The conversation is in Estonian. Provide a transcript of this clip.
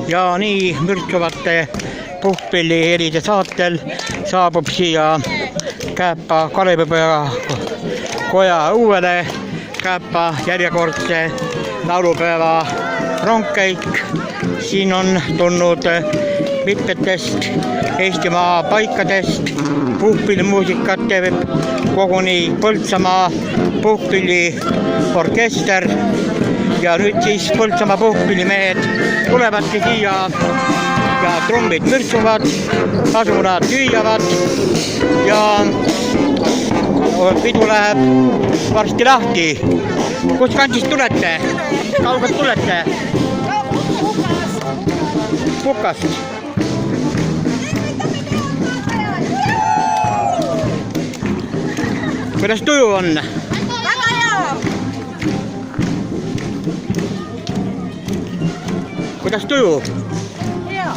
ja nii mürtsuvate puhkpilli eride saatel saabub siia Kääpa Kalevipoja koja õuele Kääpa järjekordse laulupäeva rongkäik. Siin on tulnud mitmetest Eestimaa paikadest puhkpillimuusikat teeb koguni Põltsamaa puhkpilliorkester ja nüüd siis Põltsamaa puhkpillimehed tulevadki siia ja trummid mürtsuvad, tasurad lüüavad ja pidu läheb varsti lahti. Kust kandist tulete? Kaugelt tulete? Pukast. Kuidas tuju on? Väga hea! Kuidas tuju? Hea!